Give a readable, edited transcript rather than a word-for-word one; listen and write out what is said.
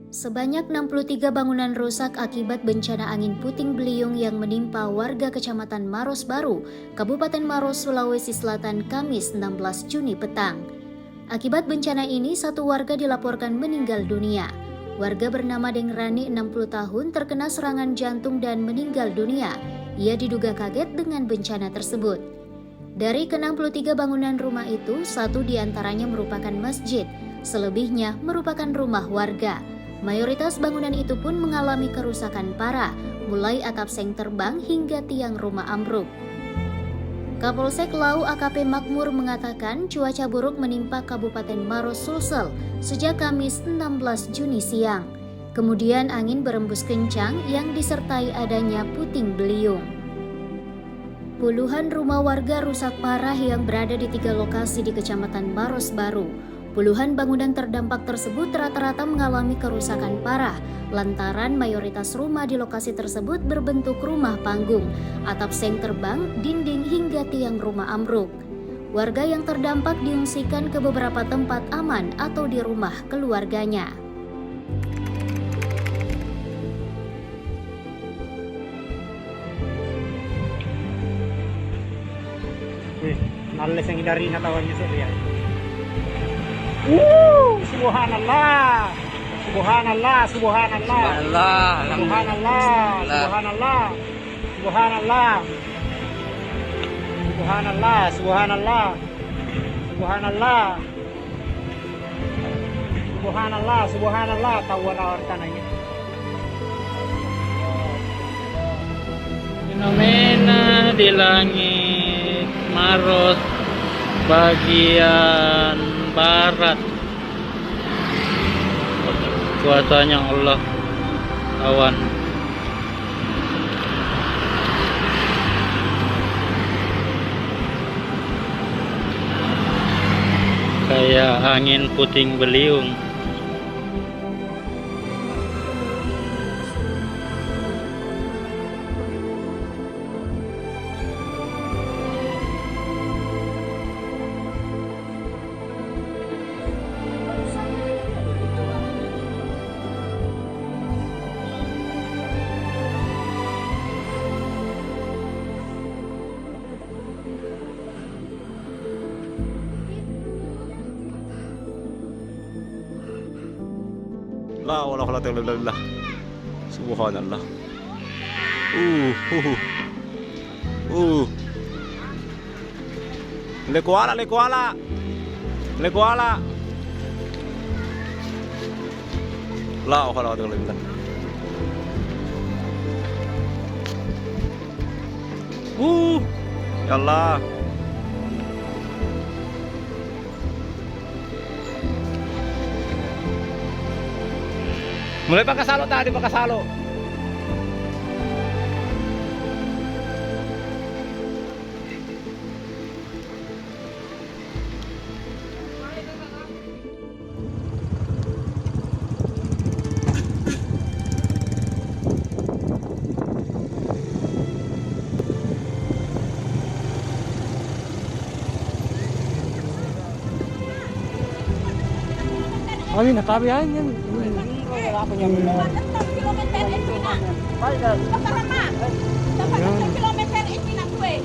Sebanyak 63 bangunan rusak akibat bencana angin puting beliung yang menimpa warga Kecamatan Maros Baru, Kabupaten Maros, Sulawesi Selatan, Kamis 16 Juni petang. Akibat bencana ini, satu warga dilaporkan meninggal dunia. Warga bernama Deng Rani, 60 tahun, terkena serangan jantung dan meninggal dunia. Ia diduga kaget dengan bencana tersebut. Dari ke-63 bangunan rumah itu, satu diantaranya merupakan masjid, selebihnya merupakan rumah warga. Mayoritas bangunan itu pun mengalami kerusakan parah, mulai atap seng terbang hingga tiang rumah ambruk. Kapolsek Lau AKP Makmur mengatakan cuaca buruk menimpa Kabupaten Maros Sulsel sejak Kamis 16 Juni siang. Kemudian angin berembus kencang yang disertai adanya puting beliung. Puluhan rumah warga rusak parah yang berada di 3 lokasi di Kecamatan Maros Baru. Puluhan bangunan terdampak tersebut rata-rata mengalami kerusakan parah lantaran mayoritas rumah di lokasi tersebut berbentuk rumah panggung, atap seng terbang, dinding hingga tiang rumah ambruk. Warga yang terdampak diungsikan ke beberapa tempat aman atau di rumah keluarganya. Males yang hindari natawannya sih ya. Subhanallah. Subhanallah, subhanallah. Subhanallah. Subhanallah. Subhanallah. Subhanallah, subhanallah. Subhanallah. Subhanallah, subhanallah, tawar tanahnya. Fenomena di langit Maros bagian barat. Kuasanya Allah, awan. Kayak angin puting beliung. La wala wala illa billah. Subhanallah. Le koala. La wala wala illa billah. Ya Allah. Mulai pakasalo tadi, pakasalo. Kami nakabihan yan. Wala pa niya muna. Kilometer itu nak. Pasarama. Dapat 1 kilometer itu nak kue.